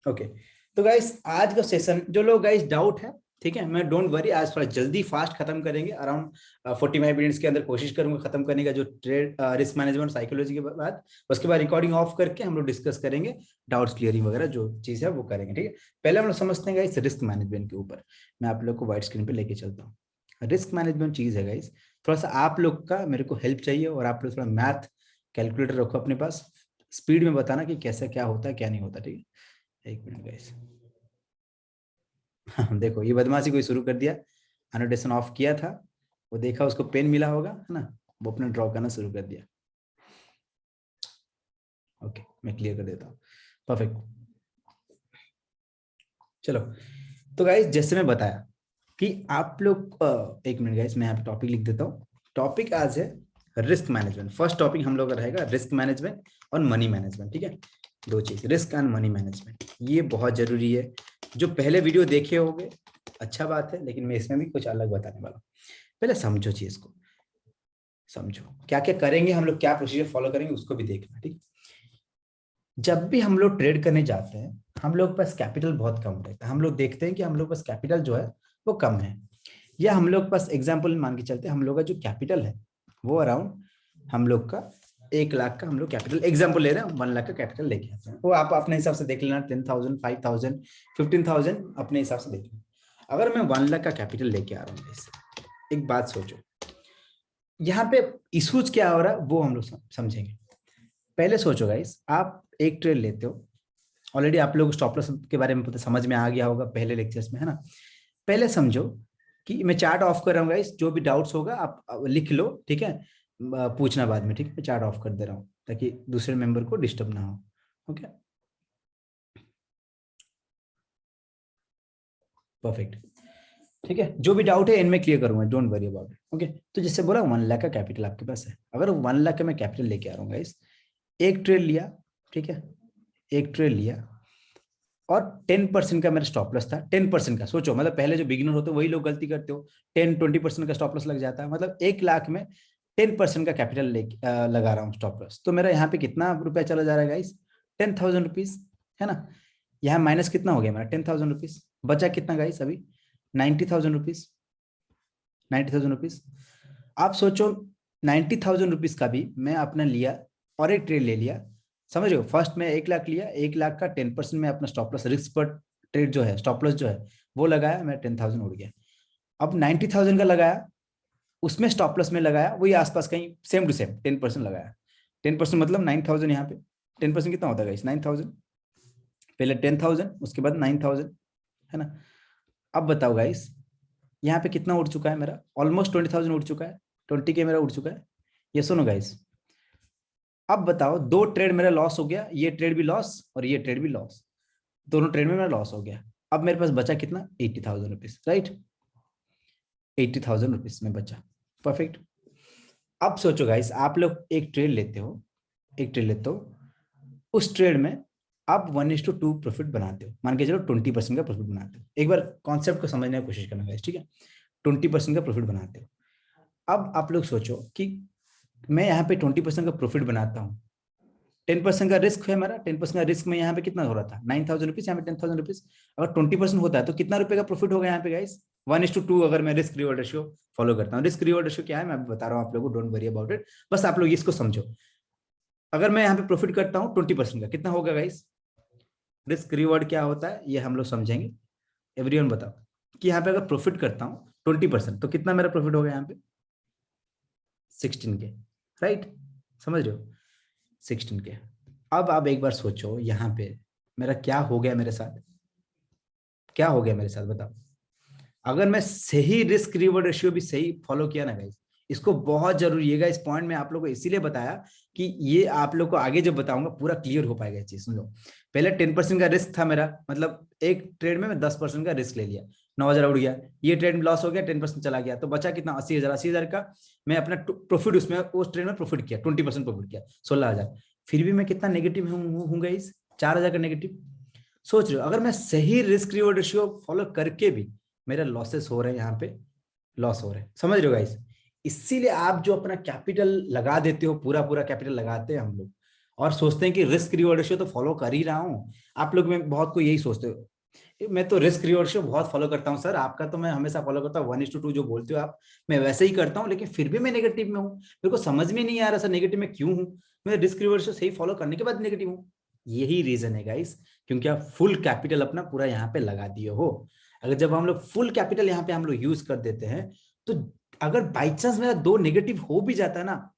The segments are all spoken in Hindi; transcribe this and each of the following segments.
ओके तो गाइस आज का सेशन जो लोग गाइस डाउट है, ठीक है, मैं डोंट वरी, आज थोड़ा जल्दी फास्ट खत्म करेंगे। अराउंड 45 मिनट्स के अंदर कोशिश करूंगा खत्म करने का, जो ट्रेड रिस्क मैनेजमेंट साइकोलॉजी के बाद। उसके बाद रिकॉर्डिंग ऑफ करके हम लोग डिस्कस करेंगे, डाउट्स क्लियरिंग वगैरह जो चीज है वो करेंगे, ठीक है। पहले हम लोग समझते हैं गाइस रिस्क मैनेजमेंट के ऊपर। मैं आप लोग को व्हाइट स्क्रीन पे लेके चलता हूँ। रिस्क मैनेजमेंट चीज है गाइस, थोड़ा सा आप लोग का मेरे को हेल्प चाहिए, और आप लोग थोड़ा मैथ कैलकुलेटर रखो अपने पास, स्पीड में बताना कि कैसे क्या होता है क्या नहीं होता, ठीक है। एक मिनट गाइस। देखो ये बदमाशी कोई शुरू कर दिया, एनोटेशन ऑफ किया था, वो देखा उसको पेन मिला होगा, है ना, वो अपना ड्रॉ करना शुरू कर दिया। ओके मैं क्लियर कर देता हूँ। परफेक्ट। चलो तो गाइस जैसे मैं बताया कि आप लोग एक मिनट गाइस, मैं यहाँ पे टॉपिक लिख देता हूँ। टॉपिक आज है रिस्क मैनेजमेंट। फर्स्ट टॉपिक हम लोग का रहेगा रिस्क मैनेजमेंट और मनी मैनेजमेंट, ठीक है। दो चीज, रिस्क एंड मनी मैनेजमेंट, ये बहुत जरूरी है। जो पहले वीडियो देखे होंगे अच्छा बात है, लेकिन मैं इसमें भी कुछ अलग बताने वाला हूँ। पहले समझो चीज को, समझो क्या क्या करेंगे हम लोग, क्या प्रोसीजर फॉलो करेंगे उसको भी देखना, ठीक। जब भी हम लोग ट्रेड करने जाते हैं, हम लोग पास कैपिटल बहुत कम रहता है। हम लोग देखते हैं कि हम लोग पास कैपिटल जो है वो कम है, या हम लोग पास एग्जांपल मान के चलते हैं, हम लोग का जो कैपिटल है वो अराउंड हम लोग का 1 लाख का हम लोग कैपिटल एग्जांपल ले रहे हैं, 1 लाख का कैपिटल लेके आते हैं। वो आप अपने हिसाब से देख लेना, 10,000 5,000 15,000 अपने हिसाब से देख लेना। अगर मैं 1 लाख का कैपिटल लेके आ रहा हूँ, इससे एक बात सोचो, यहाँ पे इशूज क्या हो रहा है वो हम लोग समझेंगे। पहले सोचो गाइस, आप एक ट्रेड लेते हो, ऑलरेडी आप लोग स्टॉप लॉस के बारे में पता समझ में आ गया होगा पहले लेक्चर्स में, है ना। पहले समझो कि मैं चार्ट ऑफ कर रहा हूँ गाइस, जो भी डाउट्स होगा आप लिख लो, ठीक है। पूछना बाद में, ठीक है। मैं चार्ट ऑफ कर दे रहा हूँ ताकि दूसरे मेंबर को डिस्टर्ब ना हो। ओके परफेक्ट, ठीक है। जो भी डाउट है इनमें क्लियर करूंगा, don't worry about it. Okay तो जैसे बोला 1 लाख का कैपिटल आपके पास है, अगर 1 लाख का मैं कैपिटल लेके आ रहा हूँ गाइस, एक ट्रेड लिया, ठीक है, एक ट्रेड लिया, और 10% का मेरा स्टॉप लॉस था। 10% का सोचो, मतलब पहले जो बिगिनर होते हैं वही लोग गलती करते हो, 10-20% का स्टॉप लॉस लग जाता है। मतलब 1 लाख में 10% का कैपिटल लगा रहा हूँ स्टॉप लॉस, तो मेरा यहाँ पे कितना रुपया चला जा रहा है गाइस, 10,000 रुपीज, है ना। यहाँ माइनस कितना हो गया मेरा, 10,000 रुपीज, बचा कितना गाइस अभी, 90,000 रुपीज, 90,000 रुपीज। आप सोचो 90,000 रुपीज का भी मैं अपना लिया और एक ट्रेड ले लिया, समझ रहे हो। फर्स्ट में 1 लाख लिया, 1 लाख का 10% में अपना स्टॉप लॉस रिस्क पर ट्रेड जो है, स्टॉप लॉस जो है वो लगाया, मेरा 10,000 उड़ गया। अब 90,000 का लगाया, उसमें स्टॉप लॉस में लगाया वही आसपास कहीं सेम टू सेम 10% लगाया। 10% मतलब 9,000, यहाँ पे 10% कितना होता है इस 9,000, पहले 10,000 उसके बाद 9,000, है ना। अब बताओ गाइस, यहाँ पे कितना उड़ चुका है मेरा, ऑलमोस्ट 20,000 उड़ चुका है, 20 के मेरा उड़ चुका है। ये सुनो गाइस, अब बताओ दो ट्रेड मेरा लॉस हो गया, ये ट्रेड भी लॉस और ये ट्रेड भी लॉस, दोनों ट्रेड में मेरा लॉस हो गया। अब मेरे पास बचा कितना, 80,000 रुपीज, राइट। 80,000 रुपीज में बचा, परफेक्ट। अब सोचो गाइस, आप लोग एक ट्रेड लेते हो, एक ट्रेड लेते हो, उस ट्रेड में आप 1:2 प्रॉफिट बनाते हो, मान के चलो 20% का प्रॉफिट बनाते हो। एक बार कॉन्सेप्ट को समझने की कोशिश करना गाइस, ठीक है। 20% का प्रॉफिट बनाते हो। अब आप लोग सोचो कि मैं यहाँ पे 20% का प्रॉफिट बनाता हूँ, 10% का रिस्क है मेरा, 10% का रिस्क में यहाँ पे कितना हो रहा था, 9,000 रुपीज, यहाँ पे 10,000 रुपीज। अगर 20% होता है तो कितना रुपए का प्रॉफिट होगा यहाँ पे गाइस, 1:2। अगर मैं रिस्क रिवॉर्ड रेशियो फॉलो करता हूँ, रिस्क रिवॉर्ड रेशियो क्या है मैं बता रहा हूँ आप लोगों को, डोंट वरी अबाउट इट, बस आप लोग इसको समझो। अगर मैं यहाँ पे प्रॉफिट करता हूँ 20% का, कितना होगा गाइस, रिस्क रिवॉर्ड क्या होता है ये हम लोग समझेंगे। एवरीवन बताओ कि यहाँ पे अगर प्रॉफिट करता हूँ 20% तो कितना मेरा प्रॉफिट होगा यहाँ पे, 16 के, राइट, समझ रहे हो, 16 के। अब आप एक बार सोचो यहाँ पे मेरा क्या हो गया मेरे साथ, क्या हो गया मेरे साथ बताओ। अगर मैं सही रिस्क रिवॉर्ड रेशियो भी सही फॉलो किया ना गाइस, इसको बहुत जरूरी है, इस पॉइंट में आप लोगों को इसीलिए बताया कि ये आप लोग को आगे जब बताऊंगा पूरा क्लियर हो पाएगा चीज। सुन लो, पहले 10% का रिस्क था मेरा, मतलब एक ट्रेड में मैं 10% का रिस्क ले लिया, 9,000 उड़ गया, ये ट्रेड में लॉस हो गया, 10% चला गया, तो बचा कितना, 80,000। 80,000 का मैं अपना प्रॉफिट उसमें उस ट्रेड में प्रॉफिट किया, 20% प्रॉफिट किया, 16,000। फिर भी मैं कितना नेगेटिव हूँ गाइस, 4,000 का नेगेटिव। सोच रहे हो, अगर मैं सही रिस्क रिवॉर्ड रेशियो फॉलो करके भी मेरे लॉसेस हो रहे हैं, यहाँ पे लॉस हो रहे हैं, समझ रहे हो गाइस। इसीलिए आप जो अपना कैपिटल लगा देते हो, पूरा पूरा कैपिटल लगाते हैं हम लोग, और सोचते हैं कि रिस्क रिवॉर्ड रेशियो तो फॉलो कर ही रहा हूँ। आप लोग में बहुत को यही सोचते हो, मैं तो रिस्क रिवॉर्ड रेशियो बहुत फॉलो करता हूँ सर, आपका तो मैं हमेशा फॉलो करता हूँ 1:2 जो बोलते हो आप, मैं वैसे ही करता हूँ, लेकिन फिर भी मैं नेगेटिव में हूँ। मेरे को समझ में नहीं आ रहा सर नेगेटिव में क्यों हूँ, मैं रिस्क रिवॉर्ड रेशियो सही फॉलो करने के बाद नेगेटिव हूँ। यही रीजन है गाइस, क्योंकि आप फुल कैपिटल अपना पूरा यहाँ पे लगा दिए हो। अगर जब हम लोग फुल कैपिटल यहाँ पे हम लोग यूज कर देते हैं, तो अगर बाई चांस मेरा 2 नेगेटिव हो भी जाता है ना,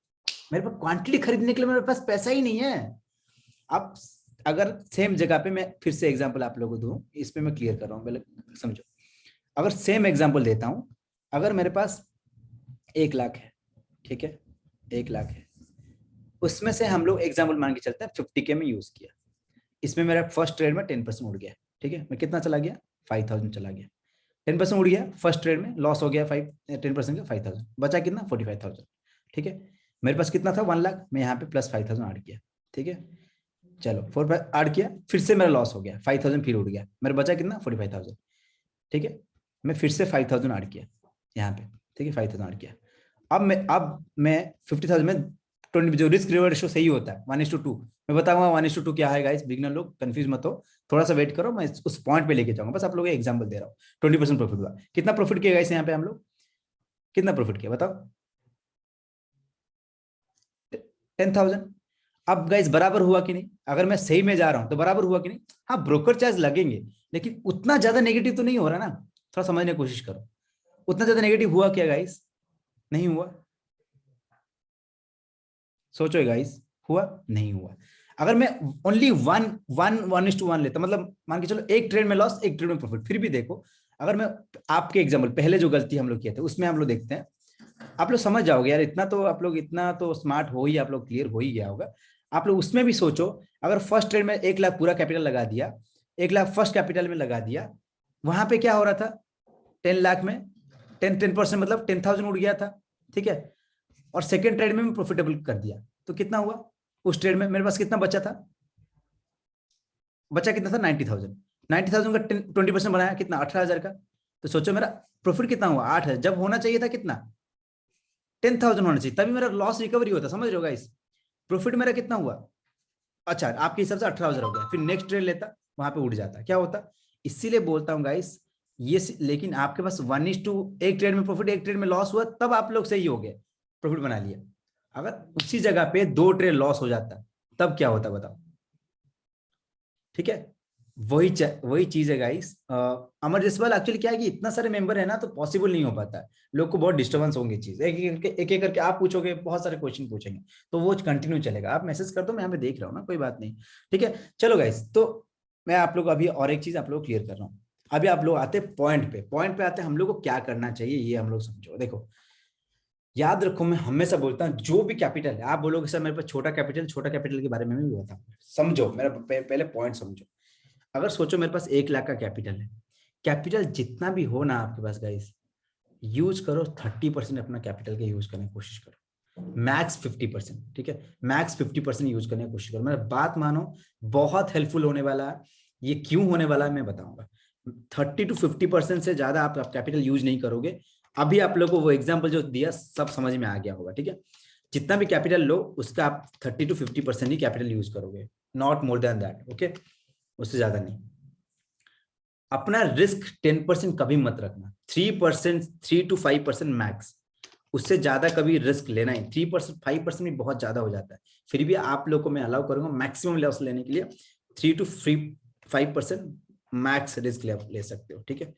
मेरे पास क्वांटिटी खरीदने के लिए मेरे पास पैसा ही नहीं है। अब अगर सेम जगह पे मैं फिर से एग्जांपल आप लोगों को दूं, इस पे मैं क्लियर कर रहा हूं, पहले समझो। अगर सेम एग्जांपल देता हूं, अगर मेरे पास 1 लाख है, ठीक है, 1 लाख है, उसमें से हम लोग एग्जाम्पल मान के चलते हैं 50K में यूज किया, इसमें मेरा फर्स्ट ट्रेड में 10% उड़ गया, ठीक है, मैं कितना चला गया, 5000 चला गया, 10% उड़ गया, फर्स्ट ट्रेड में लॉस हो गया 10% का 5000, बचा कितना 45,000, ठीक है। मेरे पास कितना था 1 लाख, मैं यहाँ पे प्लस 5000 ऐड किया, ठीक है, चलो 4 ऐड किया, फिर से मेरा लॉस हो गया 5000, फिर उड़ गया, मेरा बचा कितना 45,000, ठीक है, मैं फिर से 5000 ऐड किया यहाँ पे, ठीक है, 5000 ऐड किया। अब मैं 50,000 में 20 जो रिस्क रिवॉर्ड रेशियो सही होता है 1:2, मैं बताऊंगा 1:2 क्या है गाइस, बिगनर लोग कंफ्यूज मत हो, थोड़ा सा वेट करो, मैं उस पॉइंट पे लेके जाऊंगा, बस आप लोगों को एग्जांपल दे रहा हूँ। 20% प्रॉफिट हुआ, कितना प्रॉफिट किया गाइस यहाँ पे हम लोग, कितना प्रॉफिट किया बताओ, 10,000। अब गाइस बराबर हुआ कि नहीं, अगर मैं सही में जा रहा हूं तो बराबर हुआ कि नहीं, हाँ ब्रोकर चार्ज लगेंगे, लेकिन उतना ज्यादा नेगेटिव तो नहीं हो रहा ना, थोड़ा समझने की कोशिश करो, उतना ज्यादा नेगेटिव हुआ क्या गाइस, नहीं हुआ, सोचो गाइस, हुआ नहीं हुआ। अगर मैं ओनली 1:1 लेता, मतलब मान के चलो एक ट्रेड में लॉस एक ट्रेड में प्रॉफिट, फिर भी देखो, अगर मैं आपके एग्जाम्पल पहले जो गलती हम लोग किए थे उसमें हम लोग देखते हैं, आप लोग समझ जाओगे यार, इतना तो आप लोग इतना तो स्मार्ट हो ही, आप लोग क्लियर हो ही गया होगा। आप लोग उसमें भी सोचो, अगर फर्स्ट ट्रेड में 1 लाख पूरा कैपिटल लगा दिया, 1 लाख फर्स्ट कैपिटल में लगा दिया, वहां पे क्या हो रहा था, 10 लाख में 10% मतलब 10,000 उड़ गया था, ठीक है, और सेकेंड ट्रेड में प्रॉफिटेबल कर दिया, तो कितना हुआ, उस ट्रेड में मेरे पास कितना बचा था, बचा कितना था 90,000, 90,000 का 20% बनाया कितना 18,000 का, तो सोचो मेरा प्रॉफिट कितना हुआ 8,000, जब होना चाहिए था कितना 10,000 होना चाहिए, तभी मेरा लॉस रिकवरी होता, समझ रहे हो गाइस, प्रॉफिट मेरा कितना हुआ, अच्छा आपके हिसाब से 18,000 हो गया, फिर नेक्स्ट ट्रेड लेता, वहां पे उड़ जाता, क्या होता, इसीलिए बोलता हूँ गाइस ये, लेकिन आपके पास 1:2, एक ट्रेड में प्रॉफिट एक ट्रेड में लॉस हुआ, तब आप लोग सही हो गए, प्रॉफिट बना लिया। अगर उसी जगह पे 2 ट्रेड लॉस हो जाता, तब क्या होता बताओ, ठीक है, वही चीज है गाइस। अमर जसवाल एक्चुअली क्या है कि इतना सारे मेंबर है ना, तो पॉसिबल नहीं हो पाता है, लोग को बहुत डिस्टर्बेंस होंगे, चीज एक एक करके आप पूछोगे, बहुत सारे क्वेश्चन पूछेंगे, तो वो कंटिन्यू चलेगा, आप मैसेज कर दो, मैं यहाँ पे देख रहा हूँ ना, कोई बात नहीं, ठीक है। चलो गाइस, तो मैं आप लोग अभी और एक चीज आप लोग क्लियर कर रहा हूँ, अभी आप लोग आते पॉइंट पे आते हम लोग को क्या करना चाहिए, ये हम लोग समझो। देखो याद रखो, मैं हमेशा बोलता हूँ जो भी कैपिटल है, आप बोलोगे सर मेरे पास छोटा कैपिटल के बारे में भी बताऊंगा, समझो मेरा पहले पॉइंट समझो। अगर सोचो मेरे पास 1 लाख का कैपिटल है, कैपिटल जितना भी हो ना आपके पास गाइस, यूज करो 30% अपना कैपिटल का यूज करने की कोशिश करो, मैक्स 50%, ठीक है, मैक्स 50% यूज करने की कोशिश करो, मेरा बात मानो, बहुत हेल्पफुल होने वाला है, ये क्यों होने वाला है मैं बताऊंगा। 30 to 50% से ज्यादा आप कैपिटल यूज नहीं करोगे, अभी आप लोगों को वो एग्जाम्पल जो दिया सब समझ में आ गया होगा, ठीक है, जितना भी कैपिटल लो उसका आप 30 to 50% ही कैपिटल यूज करोगे, not more than that, okay, उससे ज्यादा नहीं। अपना रिस्क 10% कभी मत रखना, 3%, 3 to 5% मैक्स, उससे ज्यादा कभी रिस्क लेना ही, 3% 5% भी बहुत ज्यादा हो जाता है, फिर भी आप लोग को मैं अलाउ करूंगा मैक्सिमम लॉस लेने के लिए 3 to 5% मैक्स रिस्क ले सकते हो, ठीक है,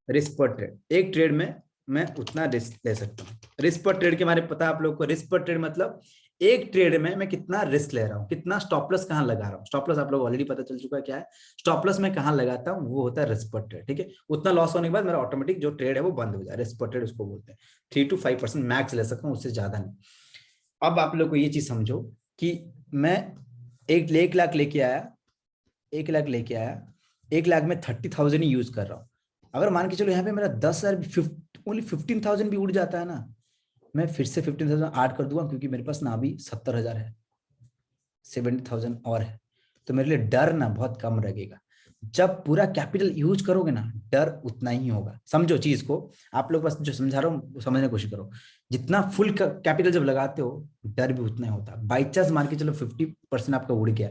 रिस्क पर ट्रेड, एक ट्रेड में मैं उतना रिस्क ले सकता हूँ। रिस्क पर ट्रेड के बारे में पता है आप लोग को, रिस्क पर ट्रेड मतलब एक ट्रेड में मैं कितना रिस्क ले रहा हूँ, कितना स्टॉप लॉस कहाँ लगा रहा हूँ, स्टॉप लॉस आप लोग ऑलरेडी पता चल चुका है क्या है, स्टॉप लॉस मैं कहाँ लगाता हूँ, वो होता है रिस्क पर ट्रेड, ठीक है, उतना लॉस होने के बाद मेरा ऑटोमेटिक जो ट्रेड है वो बंद हो जाए, रिस्क पर ट्रेड उसको बोलते हैं, 3 to 5% मैक्स ले सकता हूँ, उससे ज्यादा नहीं। अब आप लोग को ये चीज समझो कि मैं 1 लाख लेके आया, 1 लाख लेके आया, 1 लाख में 30,000 ही यूज कर रहा हूँ, अगर मान के चलो यहाँ पे मेरा 10,000 ओनली 15,000 भी उड़ जाता है ना, मैं फिर से 15,000 ऐड कर दूंगा, क्योंकि मेरे पास ना अभी 70,000 है, 70,000 और है, तो मेरे लिए डर ना बहुत कम रहेगा, जब पूरा कैपिटल यूज करोगे ना, डर उतना ही होगा। समझो चीज को, आप लोग बस जो समझा रहा हूँ समझने की कोशिश करो। जितना फुल कैपिटल जब लगाते हो, डर भी उतना ही होता है। बाई चांस मार के चलो 50% आपका उड़ गया,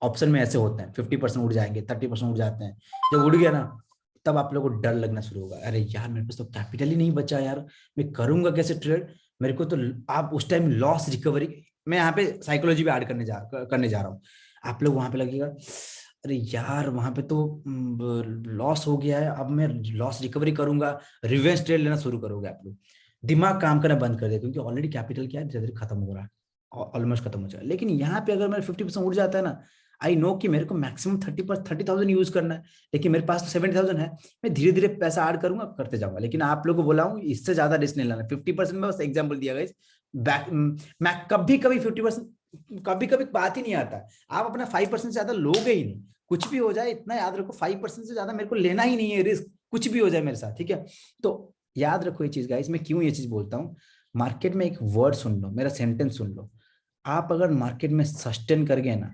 ऑप्शन में ऐसे होते हैं 50% उड़ जाएंगे, 30% उड़ जाते हैं। जब उड़ गया ना, तब आप लोगों को डर लगना शुरू होगा, अरे यार मेरे पास तो कैपिटल ही नहीं बचा यार, मैं करूंगा कैसे ट्रेड, मेरे को तो। आप उस टाइम लॉस रिकवरी, मैं यहाँ पे साइकोलॉजी भी ऐड करने जा रहा हूँ। आप लोग वहां पे लगेगा, अरे यार वहां पे तो लॉस हो गया है, अब मैं लॉस रिकवरी करूंगा, रिवेंज ट्रेड लेना शुरू करोगे आप लोग। दिमाग काम करना बंद कर दे, क्योंकि ऑलरेडी कैपिटल क्या है, धीरे धीरे खत्म हो रहा है, ऑलमोस्ट खत्म हो जाएगा। लेकिन यहाँ पे अगर मेरा 50% उड़ जाता है ना, आई नो कि मेरे को मैक्सिमम 30,000 यूज करना है, लेकिन मेरे पास तो 70,000 है, मैं धीरे धीरे पैसा ऐड करूंगा, करते जाऊंगा। लेकिन आप लोगों को बोला हूँ इससे ज्यादा रिस्क नहीं लेना। 50% में बस एग्जाम्पल दिया गया, मैं कभी कभी 50%, कभी कभी बात ही नहीं आता। आप अपना 5% से ज्यादा लोगे ही नहीं, कुछ भी हो जाए इतना याद रखो, 5% से ज्यादा मेरे को लेना ही नहीं है रिस्क, कुछ भी हो जाए मेरे साथ, ठीक है। तो याद रखो ये चीज गाइस, मैं क्यों ये चीज बोलता हूँ। मार्केट में एक वर्ड सुन लो, मेरा सेंटेंस सुन लो, आप अगर मार्केट में सस्टेन कर गए ना,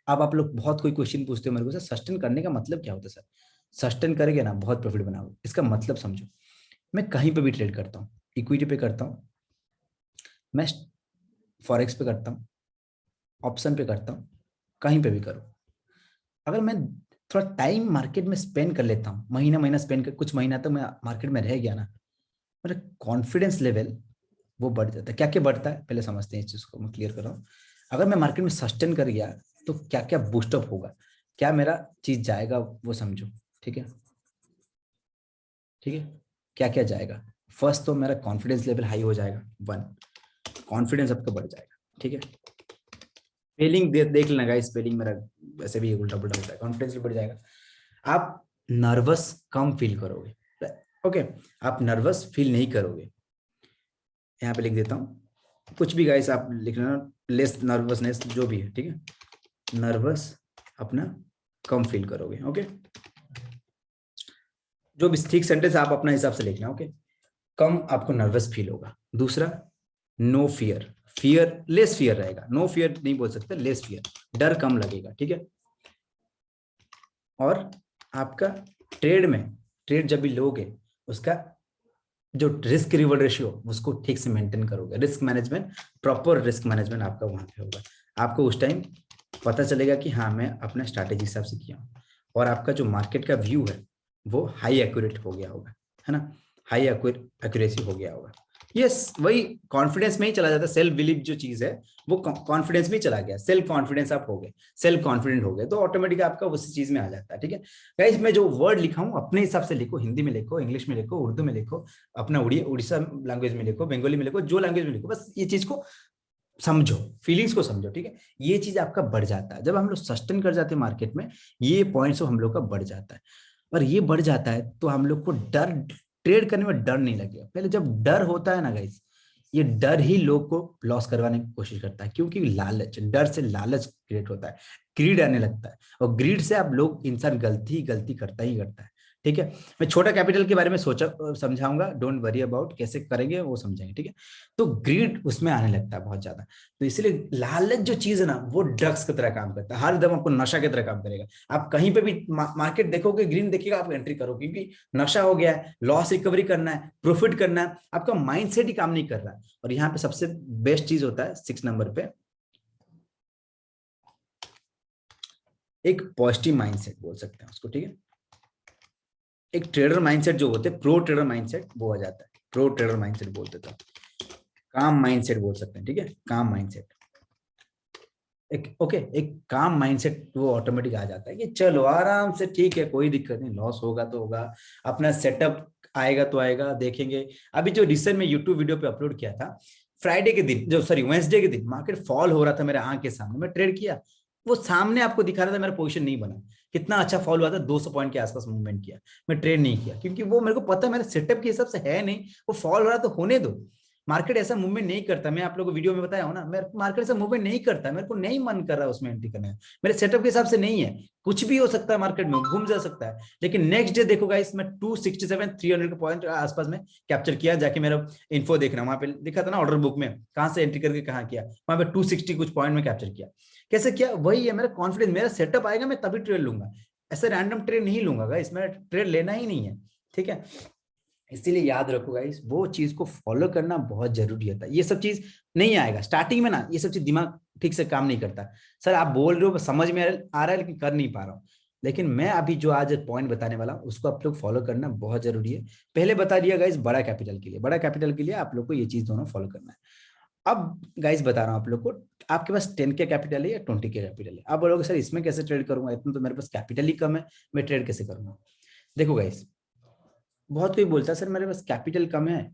अब आप लोग बहुत कोई क्वेश्चन पूछते हो मेरे को, सर सस्टेन करने का मतलब क्या होता है सर। सस्टेन करेंगे ना बहुत प्रॉफिट बनाओगे, इसका मतलब समझो। मैं कहीं पे भी ट्रेड करता हूँ, इक्विटी पे करता हूँ, मैं फॉरेक्स पे करता हूँ, ऑप्शन पे करता हूँ, कहीं पे भी करूँ, अगर मैं थोड़ा टाइम मार्केट में स्पेंड कर लेता हूँ, महीना महीना स्पेंड कर, कुछ महीना तक मैं मार्केट में रह गया ना, मेरा कॉन्फिडेंस लेवल वो बढ़ जाता है। क्या क्या बढ़ता है पहले समझते हैं, इस चीज को मैं क्लियर कर रहा हूँ। अगर मैं मार्केट में सस्टेन कर गया, तो क्या क्या बूस्टअप होगा, क्या मेरा चीज जाएगा, वो समझो, ठीक है। ठीक है, क्या क्या जाएगा। फर्स्ट तो मेरा कॉन्फिडेंस लेवल हाई हो जाएगा, वन, कॉन्फिडेंस आपका बढ़ जाएगा, ठीक है। स्पेलिंग देख लेना गाइस, स्पेलिंग मेरा वैसे भी उल्टा पुल्टा होता है, कॉन्फिडेंस भी बढ़ जाएगा। आप नर्वस कम फील करोगे, ओके, आप नर्वस फील नहीं करोगे। यहाँ पे लिख देता हूँ, कुछ भी गाइस आप लिख लेना, लेस नर्वसनेस जो भी है, ठीक है। नर्वस अपना कम फील करोगे, ओके। जो भी ठीक सेंटेंस आप अपना हिसाब से लिखना, ओके। कम आपको नर्वस फील होगा। दूसरा, no fear, fear less fear रहेगा, नो फियर नहीं बोल सकते, लेस फियर, डर कम लगेगा, ठीक है। और आपका ट्रेड में, ट्रेड जब भी लोगे, उसका जो रिस्क रिवॉर्ड रेशियो उसको ठीक से मेंटेन करोगे, risk management, proper risk management आपका वहां पे होगा। आपको उस टाइम पता चलेगा कि हाँ मैं अपना स्ट्रैटेजी हिसाब से किया हूँ, और आपका जो मार्केट का व्यू है वो हाई एक्यूरेट हो गया होगा, है ना, हाई एक्यूरेसी हो गया होगा। यस, वही कॉन्फिडेंस में ही चला जाता है, सेल्फ बिलीव जो चीज है वो कॉन्फिडेंस में ही चला गया, सेल्फ कॉन्फिडेंस आप हो गए, सेल्फ कॉन्फिडेंट हो गए, तो ऑटोमेटिक आपका उसी चीज में आ जाता है, ठीक है। गाइस मैं जो वर्ड लिखा हूँ अपने हिसाब से लिखो, हिंदी में लिखो, इंग्लिश में लिखो, उर्दू में लिखो, अपना उड़ीसा लैंग्वेज में लिखो, बंगाली में लिखो, जो लैंग्वेज में लिखो, बस ये चीज को समझो, फीलिंग्स को समझो, ठीक है। ये चीज आपका बढ़ जाता है जब हम लोग सस्टेन कर जाते हैं मार्केट में, ये पॉइंट्स हम लोग का बढ़ जाता है। और ये बढ़ जाता है तो हम लोग को डर, ट्रेड करने में डर नहीं लगेगा। पहले जब डर होता है ना गाइस, ये डर ही लोग को लॉस करवाने की कोशिश करता है, क्योंकि लालच, डर से लालच क्रिएट होता है, ग्रीड आने लगता है, और ग्रीड से आप लोग, इंसान गलती गलती करता ही करता है, ठीक है। मैं छोटा कैपिटल के बारे में सोचा समझाऊंगा, डोंट वरी अबाउट, कैसे करेंगे वो समझेंगे, ठीक है। तो ग्रीड उसमें आने लगता है बहुत ज्यादा, तो इसलिए लालच जो चीज है ना, वो ड्रग्स की तरह काम करता है, हर दम आपको नशा की तरह काम करेगा। आप कहीं पे भी मार्केट देखोगे, ग्रीन देखिएगा, आप एंट्री करो, क्योंकि नशा हो गया है, लॉस रिकवरी करना है, प्रॉफिट करना है, आपका माइंडसेट ही काम नहीं कर रहा है। और यहाँ पे सबसे बेस्ट चीज होता है 6 नंबर पे, एक पॉजिटिव माइंडसेट बोल सकते हैं उसको, ठीक है। एक ट्रेडर माइंडसेट जो होते हैं, प्रो ट्रेडर माइंडसेट वो आ जाता है, प्रो ट्रेडर माइंडसेट बोलते थे, काम माइंडसेट बोल सकते हैं, ठीक है, काम माइंडसेट। एक ओके, एक काम माइंडसेट वो ऑटोमेटिक आ जाता है कि चलो आराम से, ठीक है, कोई दिक्कत नहीं, लॉस होगा तो होगा, अपना सेटअप आएगा तो आएगा, देखेंगे। अभी जो रिसेंट में यूट्यूब वीडियो पे अपलोड किया था, फ्राइडे के दिन, जो सॉरी वेंसडे के दिन मार्केट फॉल हो रहा था मेरे आंख के सामने, मैं ट्रेड किया, वो सामने आपको दिखा रहा था, मेरा पोजीशन नहीं बना, कितना अच्छा फॉल हुआ था, 200 पॉइंट के आसपास मूवमेंट किया, मैं ट्रेड नहीं किया, क्योंकि वो मेरे को पता है मेरे सेटअप के हिसाब से है नहीं, वो फॉल हो रहा तो होने दो, मार्केट ऐसा मूवमेंट नहीं करता। मैं आप लोगों को वीडियो में बताया हूं ना, मैं मार्केट ऐसा मूवमेंट नहीं करता, मेरे को नहीं मन कर रहा उसमें एंट्री करना है, मेरे सेटअप के हिसाब से नहीं है, कुछ भी हो सकता है मार्केट में, घूम जा सकता है। लेकिन नेक्स्ट डे देखो गाइस, मैं 267 300 के पॉइंट आसपास में कैप्चर किया, जाके मेरा इन्फो देखना, वहां पे लिखा था ना ऑर्डर बुक में, कहां से एंट्री करके कहां किया, वहां पे 260 कुछ पॉइंट में कैप्चर किया। कैसे किया, वही है मेरा कॉन्फिडेंस, मेरा सेटअप आएगा मैं तभी ट्रेड लूंगा, ऐसे रैंडम ट्रेड नहीं लूंगा गाइस, मैं ट्रेड लेना ही नहीं है, ठीक है। इसीलिए याद रखो गाइस, वो चीज को फॉलो करना बहुत जरूरी होता है। ये सब चीज नहीं आएगा स्टार्टिंग में ना, ये सब चीज दिमाग ठीक से काम नहीं करता। सर आप बोल रहे हो, समझ में आ रहा है लेकिन कर नहीं पा रहा हूँ। लेकिन मैं अभी जो आज पॉइंट बताने वाला हूँ उसको आप लोग फॉलो करना बहुत जरूरी है। पहले बता दिया गाइस बड़ा कैपिटल के लिए, बड़ा कैपिटल के लिए आप लोग को ये चीज दोनों फॉलो करना है। अब गाइस बता रहा हूँ आप लोग को, आपके पास 10 के कैपिटल है या 20 के कैपिटल है। आप बोलोगे सर इसमें कैसे ट्रेड करूंगा, इतना तो मेरे पास कैपिटल ही कम है, मैं ट्रेड कैसे करूंगा। देखो गाइस, बहुत कोई बोलता है सर मेरे पास कैपिटल कम है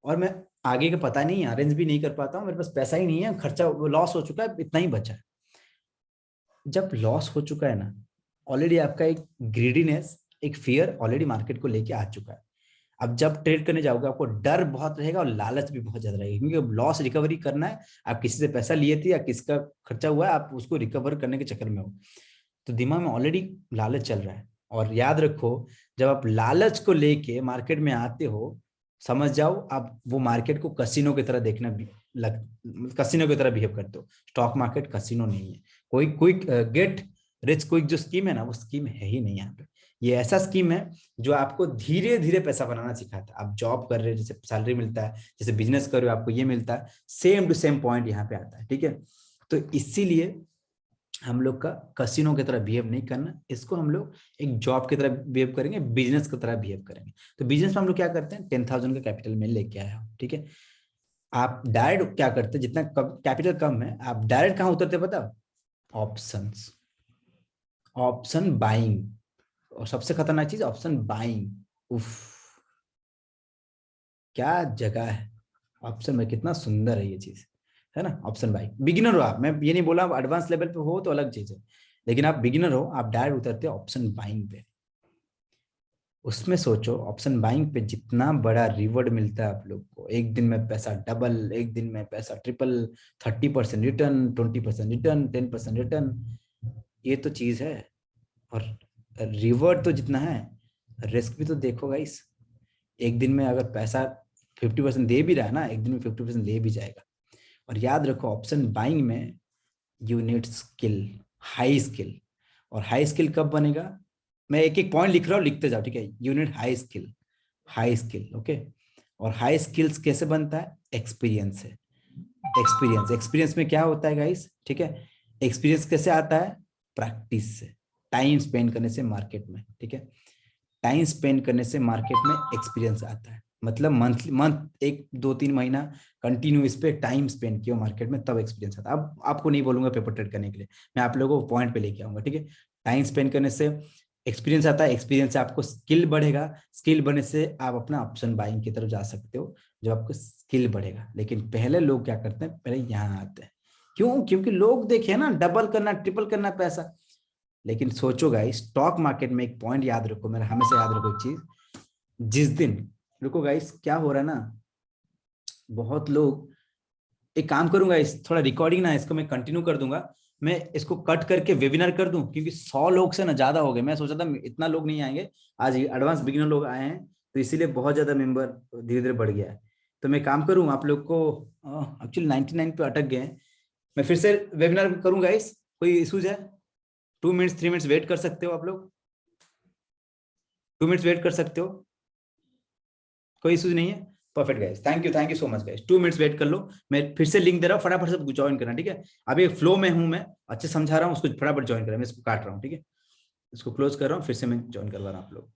और मैं आगे का पता नहीं अरेंज भी नहीं कर पाता हूँ, मेरे पास पैसा ही नहीं है, खर्चा लॉस हो चुका है, इतना ही बचा है। जब लॉस हो चुका है ना, ऑलरेडी आपका एक ग्रीडीनेस, एक फियर ऑलरेडी मार्केट को लेके आ चुका है। अब जब ट्रेड करने जाओगे आपको डर बहुत रहेगा और लालच भी बहुत ज्यादा रहेगी, क्योंकि लॉस रिकवरी करना है। आप किसी से पैसा लिए थे या किसका खर्चा हुआ है, आप उसको रिकवर करने के चक्कर में हो, तो दिमाग में ऑलरेडी लालच चल रहा है। और याद रखो, जब आप लालच को लेके मार्केट में आते हो, समझ जाओ आप वो मार्केट को कसिनो की तरह देखना कसिनो की तरह बिहेव करते हो। स्टॉक मार्केट कसिनो नहीं है, कोई क्विक गेट रिच क्विक जो स्कीम है ना, वो स्कीम है ही नहीं यहाँ पे। ये ऐसा स्कीम है जो आपको धीरे धीरे पैसा बनाना सिखाता है। आप जॉब कर रहे हो, जैसे सैलरी मिलता है, जैसे बिजनेस कर रहे हो आपको ये मिलता है, सेम टू सेम पॉइंट यहाँ पे आता है, ठीक है। तो इसीलिए हम लोग का कसिनो की तरह बिहेव नहीं करना, इसको हम लोग एक जॉब की तरह बिहेव करेंगे, बिजनेस की तरह बिहेव करेंगे। तो बिजनेस में हम लोग क्या करते हैं, 10,000 का कैपिटल में लेके आया हूं, ठीक है। आप डायरेक्ट क्या करते हैं, जितना कैपिटल कम है आप डायरेक्ट कहाँ उतरते पता, ऑप्शंस, ऑप्शन बाइंग। और सबसे खतरनाक चीज ऑप्शन बाइंग, उफ क्या जगह है ऑप्शन में, कितना सुंदर है ये चीज, है ना। ऑप्शन बाइंग, बिगिनर हो आप, मैं ये नहीं बोला आप एडवांस लेवल पे हो तो अलग चीज है, लेकिन आप बिगिनर हो, आप डायरेक्ट उतरते हो ऑप्शन बाइंग पे। उसमें सोचो ऑप्शन बाइंग पे जितना बड़ा रिवॉर्ड मिलता है आप लोग को, एक दिन में पैसा डबल, एक दिन में पैसा ट्रिपल, 30% रिटर्न, 20% रिटर्न, 10% रिटर्न, ये तो चीज है। और रिवॉर्ड तो जितना है, रिस्क भी तो देखो गाइस। एक दिन में अगर पैसा 50% दे भी रहा है ना, एक दिन में 50% ले भी जाएगा। और याद रखो ऑप्शन बाइंग में you need skill, high skill. और हाई स्किल कब बनेगा, मैं एक एक पॉइंट लिख रहा हूँ, लिखते जाओ, ठीक है। You need high skill, high skill, okay. और हाई स्किल्स कैसे बनता है, एक्सपीरियंस है। एक्सपीरियंस, एक्सपीरियंस में क्या होता है गाइस, ठीक है। एक्सपीरियंस कैसे आता है, प्रैक्टिस से, टाइम स्पेंड करने से मार्केट में, ठीक है। टाइम स्पेंड करने से मार्केट में एक्सपीरियंस आता है। मतलब मंथ 1 2 3 महीना कंटिन्यू इस पे टाइम स्पेंड किया मार्केट में, तब एक्सपीरियंस आता है। अब आपको नहीं बोलूंगा पेपर ट्रेड करने के लिए, मैं आप लोगों को पॉइंट पे लेके आऊंगा, ठीक है। टाइम स्पेंड करने से एक्सपीरियंस आता है, एक्सपीरियंस से आपको स्किल बढ़ेगा, स्किल बढ़ने से आप अपना ऑप्शन बाइंग की तरफ जा सकते हो, जो आपको स्किल बढ़ेगा। लेकिन पहले लोग क्या करते हैं, पहले यहाँ आते हैं, क्यों, क्योंकि लोग देखे ना डबल करना, ट्रिपल करना पैसा। लेकिन सोचो गाइस, स्टॉक मार्केट में एक पॉइंट याद रखो, मेरा हमेशा याद रखो एक चीज, जिस दिन, रुको गाइस क्या हो रहा है ना, बहुत लोग, एक काम करूंगा, इस थोड़ा रिकॉर्डिंग ना इसको मैं कंटिन्यू कर दूंगा, मैं इसको कट करके वेबिनार कर दूं, क्योंकि 100 लोग से ना ज्यादा हो गए। मैं सोचा था इतना लोग नहीं आएंगे, आज एडवांस बिगिनर लोग आए हैं, तो इसीलिए बहुत ज्यादा मेंबर धीरे धीरे बढ़ गया है। तो मैं काम करूं, आप लोग को एक्चुअली 99 पे अटक गए हैं, मैं फिर से वेबिनार करूंगा इस, कोई इशूज है, 2 मिनट्स 3 मिनट्स वेट कर सकते हो आप लोग, 2 मिनट्स वेट कर सकते हो, कोई इशूज नहीं है। Perfect guys, thank you so much guys, 2 minutes wait कर लो, मैं फिर से लिंक दे रहा हूँ, फटाफट सब ज्वाइन करना, ठीक है। अभी फ्लो में हूँ मैं, अच्छे समझा रहा हूँ, उसको फटाफट ज्वाइन करें, मैं इसको काट रहा हूँ, ठीक है। इसको क्लोज कर रहा हूँ, फिर से मैं ज्वाइन करवा रहा हूँ आप लोग।